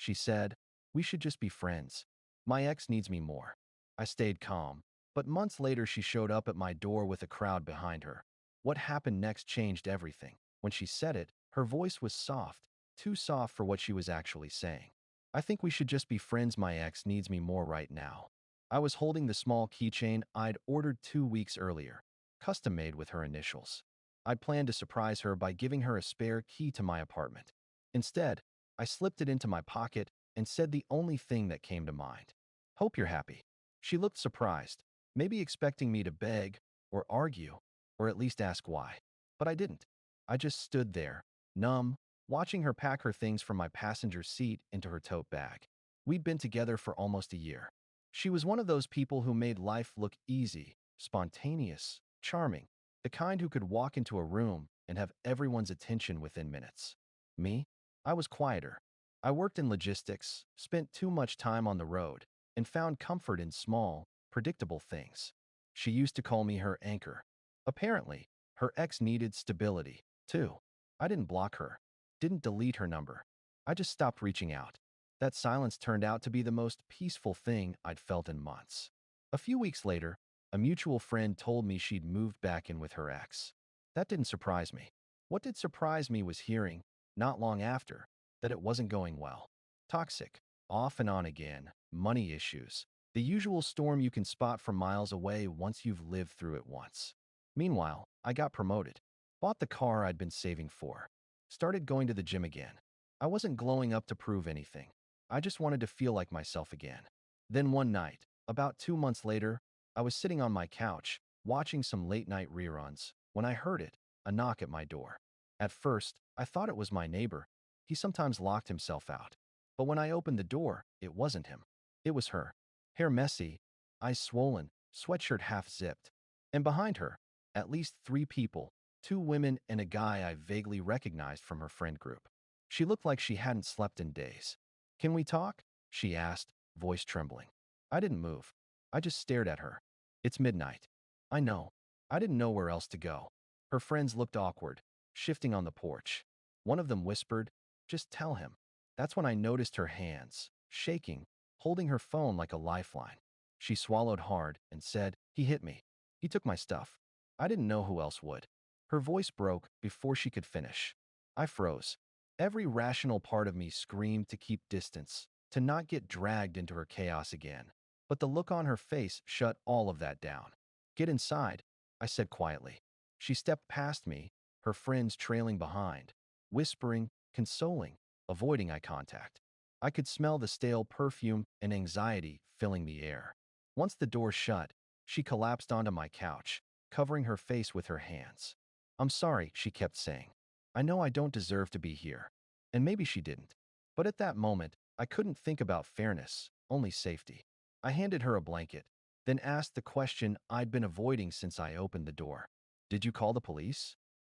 She said, "We should just be friends. My ex needs me more." I stayed calm, but months later she showed up at my door with a crowd behind her. What happened next changed everything. When she said it, her voice was soft, too soft for what she was actually saying. "I think we should just be friends. My ex needs me more right now." I was holding the small keychain I'd ordered 2 weeks earlier, custom-made with her initials. I'd planned to surprise her by giving her a spare key to my apartment. Instead, I slipped it into my pocket and said the only thing that came to mind. "Hope you're happy." She looked surprised, maybe expecting me to beg or argue, or at least ask why. But I didn't. I just stood there, numb, watching her pack her things from my passenger seat into her tote bag. We'd been together for almost a year. She was one of those people who made life look easy, spontaneous, charming, the kind who could walk into a room and have everyone's attention within minutes. Me? I was quieter. I worked in logistics, spent too much time on the road, and found comfort in small, predictable things. She used to call me her anchor. Apparently, her ex needed stability, too. I didn't block her, didn't delete her number. I just stopped reaching out. That silence turned out to be the most peaceful thing I'd felt in months. A few weeks later, a mutual friend told me she'd moved back in with her ex. That didn't surprise me. What did surprise me was hearing, not long after, that it wasn't going well. Toxic, off and on again, money issues, the usual storm you can spot from miles away once you've lived through it once. Meanwhile, I got promoted, bought the car I'd been saving for, started going to the gym again. I wasn't glowing up to prove anything. I just wanted to feel like myself again. Then one night, about 2 months later, I was sitting on my couch, watching some late-night reruns, when I heard it, a knock at my door. At first, I thought it was my neighbor. He sometimes locked himself out. But when I opened the door, it wasn't him. It was her. Hair messy, eyes swollen, sweatshirt half-zipped. And behind her, at least 3 people, 2 women and a guy I vaguely recognized from her friend group. She looked like she hadn't slept in days. "Can we talk?" she asked, voice trembling. I didn't move. I just stared at her. "It's midnight." "I know." I didn't know where else to go. Her friends looked awkward, shifting on the porch. One of them whispered, "Just tell him." That's when I noticed her hands, shaking, holding her phone like a lifeline. She swallowed hard and said, "He hit me. He took my stuff." I didn't know who else would. Her voice broke before she could finish. I froze. Every rational part of me screamed to keep distance, to not get dragged into her chaos again. But the look on her face shut all of that down. "Get inside," I said quietly. She stepped past me, her friends trailing behind, whispering, consoling, avoiding eye contact. I could smell the stale perfume and anxiety filling the air. Once the door shut, she collapsed onto my couch, covering her face with her hands. "I'm sorry," she kept saying. "I know I don't deserve to be here." And maybe she didn't. But at that moment, I couldn't think about fairness, only safety. I handed her a blanket, then asked the question I'd been avoiding since I opened the door. "Did you call the police?"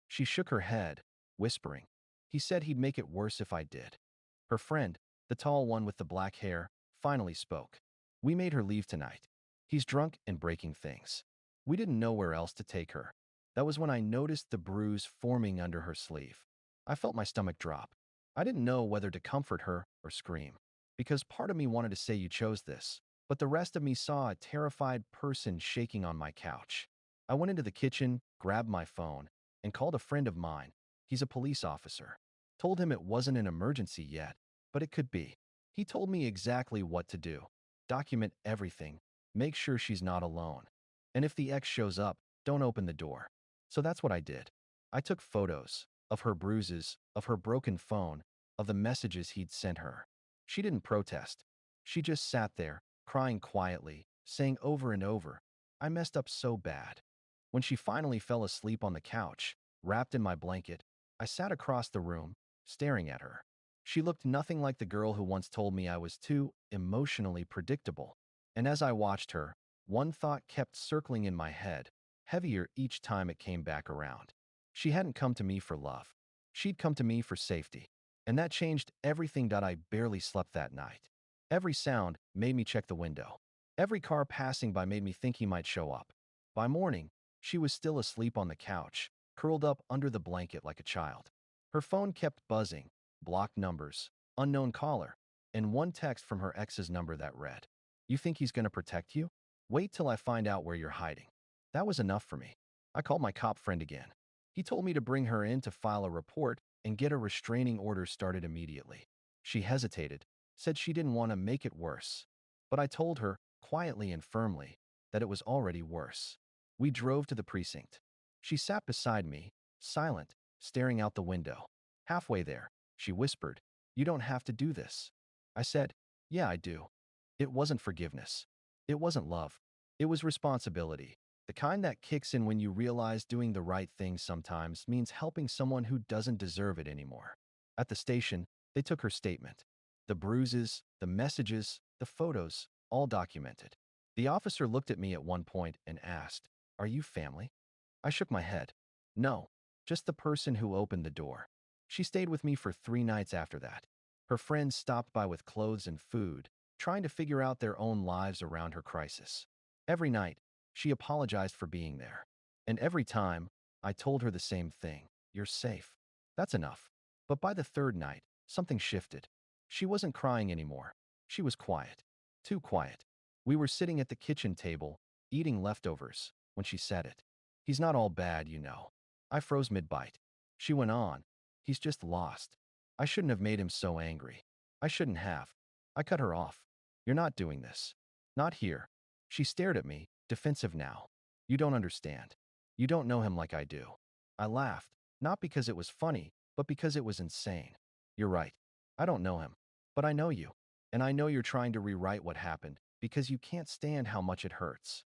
She shook her head, whispering, "He said he'd make it worse if I did." Her friend, the tall one with the black hair, finally spoke. "We made her leave tonight. He's drunk and breaking things." We didn't know where else to take her. That was when I noticed the bruise forming under her sleeve. I felt my stomach drop. I didn't know whether to comfort her or scream, because part of me wanted to say you chose this, but the rest of me saw a terrified person shaking on my couch. I went into the kitchen, grabbed my phone, and called a friend of mine. He's a police officer. Told him it wasn't an emergency yet, but it could be. He told me exactly what to do. Document everything. Make sure she's not alone. And if the ex shows up, don't open the door. So that's what I did. I took photos of her bruises, of her broken phone, of the messages he'd sent her. She didn't protest. She just sat there, crying quietly, saying over and over, "I messed up so bad." When she finally fell asleep on the couch, wrapped in my blanket, I sat across the room, staring at her. She looked nothing like the girl who once told me I was too emotionally predictable. And as I watched her, one thought kept circling in my head, heavier each time it came back around. She hadn't come to me for love. She'd come to me for safety. And that changed everything. I barely slept that night. Every sound made me check the window. Every car passing by made me think he might show up. By morning, she was still asleep on the couch, curled up under the blanket like a child. Her phone kept buzzing, blocked numbers, unknown caller, and one text from her ex's number that read, "You think he's going to protect you? Wait till I find out where you're hiding." That was enough for me. I called my cop friend again. He told me to bring her in to file a report and get a restraining order started immediately. She hesitated, said she didn't want to make it worse. But I told her, quietly and firmly, that it was already worse. We drove to the precinct. She sat beside me, silent, staring out the window. Halfway there, she whispered, "You don't have to do this." I said, "Yeah, I do." It wasn't forgiveness. It wasn't love. It was responsibility. The kind that kicks in when you realize doing the right thing sometimes means helping someone who doesn't deserve it anymore. At the station, they took her statement. The bruises, the messages, the photos, all documented. The officer looked at me at one point and asked, "Are you family?" I shook my head. "No, just the person who opened the door." She stayed with me for 3 nights after that. Her friends stopped by with clothes and food, trying to figure out their own lives around her crisis. Every night, she apologized for being there. And every time, I told her the same thing: "You're safe." That's enough. But by the third night, something shifted. She wasn't crying anymore. She was quiet. Too quiet. We were sitting at the kitchen table, eating leftovers, when she said it. "He's not all bad, you know." I froze mid-bite. She went on, "He's just lost." I shouldn't have made him so angry. I shouldn't have. I cut her off. "You're not doing this. Not here." She stared at me, defensive now. "You don't understand. You don't know him like I do." I laughed, not because it was funny, but because it was insane. "You're right. I don't know him. But I know you. And I know you're trying to rewrite what happened because you can't stand how much it hurts."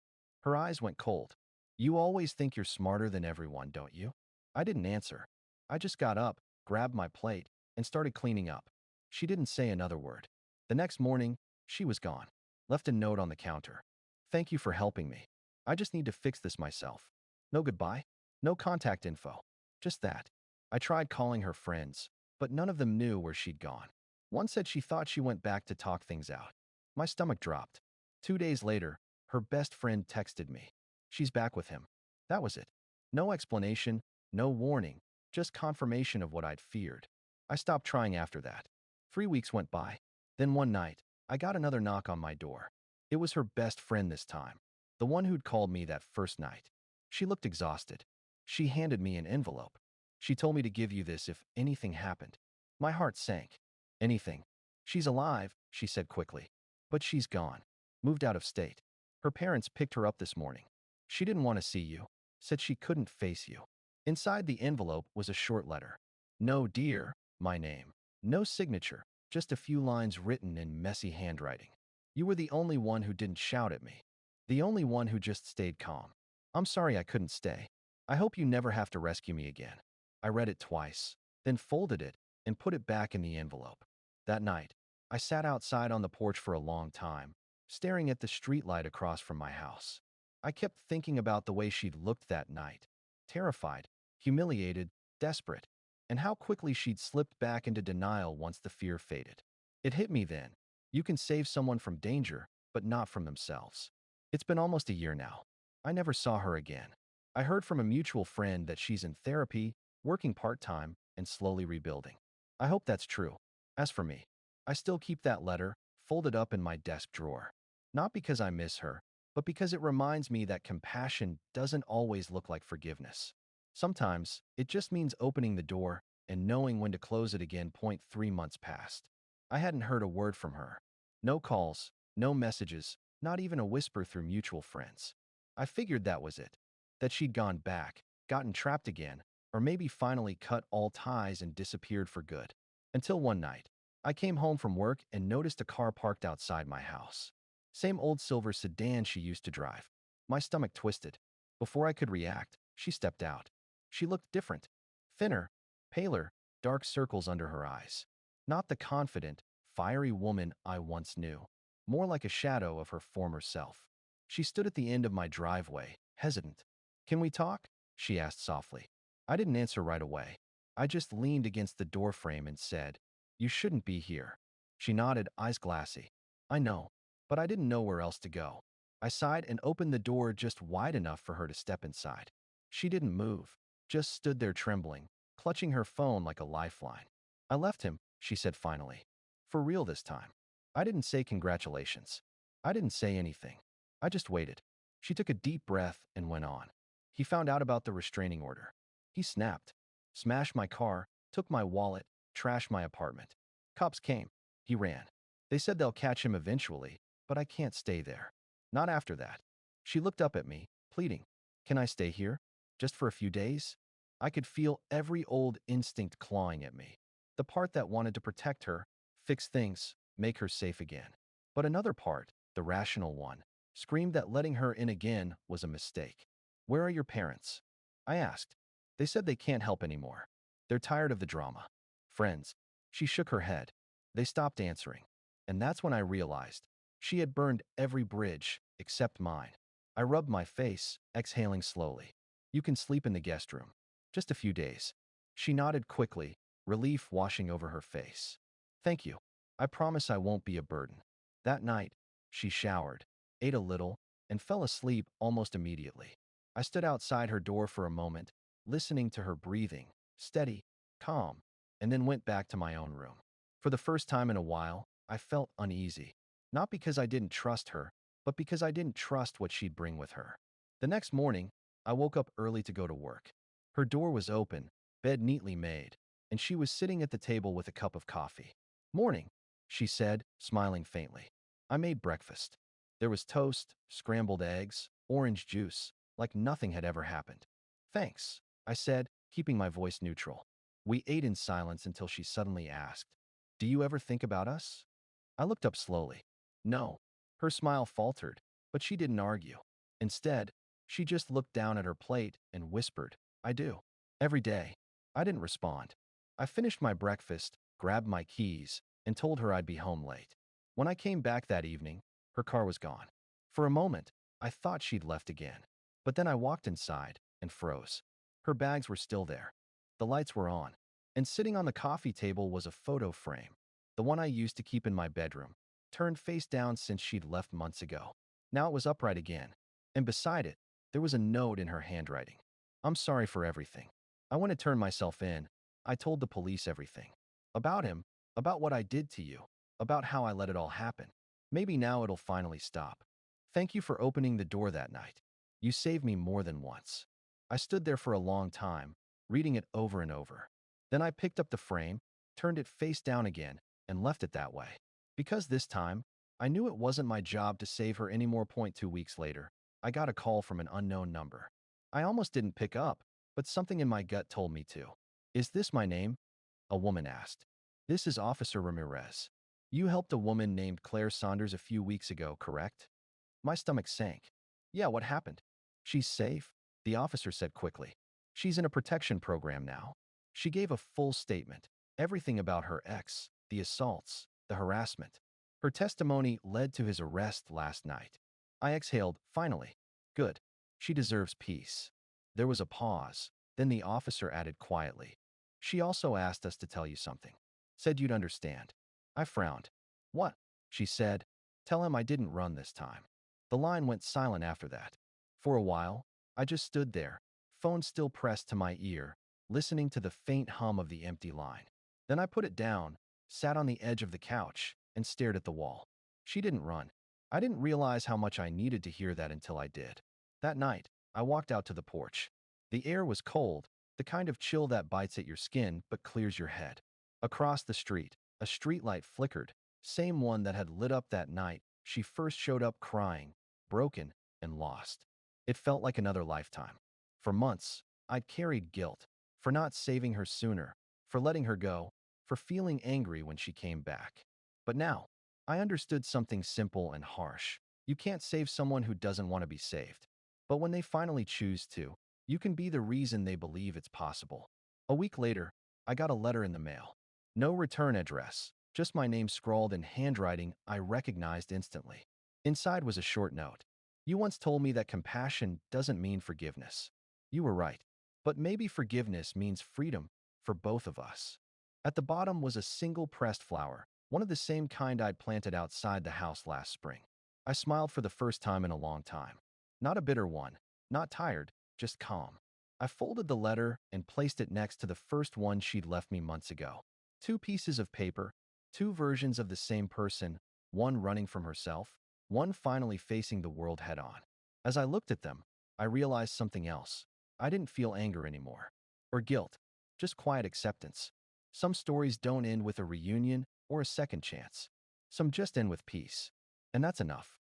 Her eyes went cold. "You always think you're smarter than everyone, don't you?" I didn't answer. I just got up, grabbed my plate, and started cleaning up. She didn't say another word. The next morning, she was gone. Left a note on the counter. "Thank you for helping me. I just need to fix this myself." No goodbye. No contact info. Just that. I tried calling her friends, but none of them knew where she'd gone. One said she thought she went back to talk things out. My stomach dropped. 2 days later, her best friend texted me. She's back with him. That was it. No explanation, no warning, just confirmation of what I'd feared. I stopped trying after that. 3 weeks went by. Then one night, I got another knock on my door. It was her best friend this time, the one who'd called me that first night. She looked exhausted. She handed me an envelope. "She told me to give you this if anything happened." My heart sank. "Anything?" "She's alive," she said quickly. "But she's gone. Moved out of state. Her parents picked her up this morning. She didn't want to see you. Said she couldn't face you." Inside the envelope was a short letter. "No, dear," my name. No signature, just a few lines written in messy handwriting. "You were the only one who didn't shout at me. The only one who just stayed calm. I'm sorry I couldn't stay. I hope you never have to rescue me again." I read it twice, then folded it and put it back in the envelope. That night, I sat outside on the porch for a long time, staring at the streetlight across from my house. I kept thinking about the way she'd looked that night. Terrified, humiliated, desperate, and how quickly she'd slipped back into denial once the fear faded. It hit me then. You can save someone from danger, but not from themselves. It's been almost a year now. I never saw her again. I heard from a mutual friend that she's in therapy, working part-time, and slowly rebuilding. I hope that's true. As for me, I still keep that letter folded up in my desk drawer. Not because I miss her, but because it reminds me that compassion doesn't always look like forgiveness. Sometimes, it just means opening the door and knowing when to close it again. 3 months passed. I hadn't heard a word from her. No calls, no messages, not even a whisper through mutual friends. I figured that was it. That she'd gone back, gotten trapped again, or maybe finally cut all ties and disappeared for good. Until one night, I came home from work and noticed a car parked outside my house. Same old silver sedan she used to drive. My stomach twisted. Before I could react, she stepped out. She looked different. Thinner, paler, dark circles under her eyes. Not the confident, fiery woman I once knew. More like a shadow of her former self. She stood at the end of my driveway, hesitant. "Can we talk?" she asked softly. I didn't answer right away. I just leaned against the doorframe and said, "You shouldn't be here." She nodded, eyes glassy. "I know, but I didn't know where else to go." I sighed and opened the door just wide enough for her to step inside. She didn't move, just stood there trembling, clutching her phone like a lifeline. "I left him," she said finally. For real this time. I didn't say congratulations. I didn't say anything. I just waited. She took a deep breath and went on. He found out about the restraining order. He snapped, smashed my car, took my wallet, trashed my apartment. Cops came. He ran. They said they'll catch him eventually, but I can't stay there. Not after that. She looked up at me, pleading. Can I stay here? Just for a few days? I could feel every old instinct clawing at me. The part that wanted to protect her, fix things, make her safe again. But another part, the rational one, screamed that letting her in again was a mistake. Where are your parents? I asked. They said they can't help anymore. They're tired of the drama. Friends. She shook her head. They stopped answering. And that's when I realized she had burned every bridge except mine. I rubbed my face, exhaling slowly. You can sleep in the guest room. Just a few days. She nodded quickly, relief washing over her face. Thank you. I promise I won't be a burden. That night, she showered, ate a little, and fell asleep almost immediately. I stood outside her door for a moment, listening to her breathing, steady, calm, and then went back to my own room. For the first time in a while, I felt uneasy. Not because I didn't trust her, but because I didn't trust what she'd bring with her. The next morning, I woke up early to go to work. Her door was open, bed neatly made, and she was sitting at the table with a cup of coffee. Morning, she said, smiling faintly. I made breakfast. There was toast, scrambled eggs, orange juice, like nothing had ever happened. Thanks, I said, keeping my voice neutral. We ate in silence until she suddenly asked, Do you ever think about us? I looked up slowly. No. Her smile faltered, but she didn't argue. Instead, she just looked down at her plate and whispered, I do. Every day. I didn't respond. I finished my breakfast, grabbed my keys, and told her I'd be home late. When I came back that evening, her car was gone. For a moment, I thought she'd left again. But then I walked inside and froze. Her bags were still there. The lights were on. And sitting on the coffee table was a photo frame, the one I used to keep in my bedroom, turned face down since she'd left months ago. Now it was upright again. And beside it, there was a note in her handwriting. I'm sorry for everything. I want to turn myself in. I told the police everything. About him, about what I did to you, about how I let it all happen. Maybe now it'll finally stop. Thank you for opening the door that night. You saved me more than once. I stood there for a long time, reading it over and over. Then I picked up the frame, turned it face down again, and left it that way. Because this time, I knew it wasn't my job to save her anymore. 2 weeks later, I got a call from an unknown number. I almost didn't pick up, but something in my gut told me to. Is this my name? A woman asked. This is Officer Ramirez. You helped a woman named Claire Saunders a few weeks ago, correct? My stomach sank. Yeah, what happened? She's safe, the officer said quickly. She's in a protection program now. She gave a full statement, everything about her ex, the assaults, the harassment. Her testimony led to his arrest last night. I exhaled, finally. Good. She deserves peace. There was a pause. Then the officer added quietly. She also asked us to tell you something. Said you'd understand. I frowned. What? She said. Tell him I didn't run this time. The line went silent after that. For a while, I just stood there, phone still pressed to my ear, listening to the faint hum of the empty line. Then I put it down, sat on the edge of the couch, and stared at the wall. She didn't run. I didn't realize how much I needed to hear that until I did. That night, I walked out to the porch. The air was cold, the kind of chill that bites at your skin but clears your head. Across the street, a streetlight flickered, same one that had lit up that night she first showed up crying, broken, and lost. It felt like another lifetime. For months, I'd carried guilt, for not saving her sooner, for letting her go, for feeling angry when she came back. But now, I understood something simple and harsh. You can't save someone who doesn't want to be saved. But when they finally choose to, you can be the reason they believe it's possible. A week later, I got a letter in the mail. No return address, just my name scrawled in handwriting I recognized instantly. Inside was a short note. You once told me that compassion doesn't mean forgiveness. You were right. But maybe forgiveness means freedom for both of us. At the bottom was a single pressed flower, one of the same kind I'd planted outside the house last spring. I smiled for the first time in a long time. Not a bitter one, not tired, just calm. I folded the letter and placed it next to the first one she'd left me months ago. Two pieces of paper, Two versions of the same person, one running from herself, one finally facing the world head-on. As I looked at them, I realized something else. I didn't feel anger anymore, or guilt, just quiet acceptance. Some stories don't end with a reunion or a second chance. Some just end with peace. And that's enough.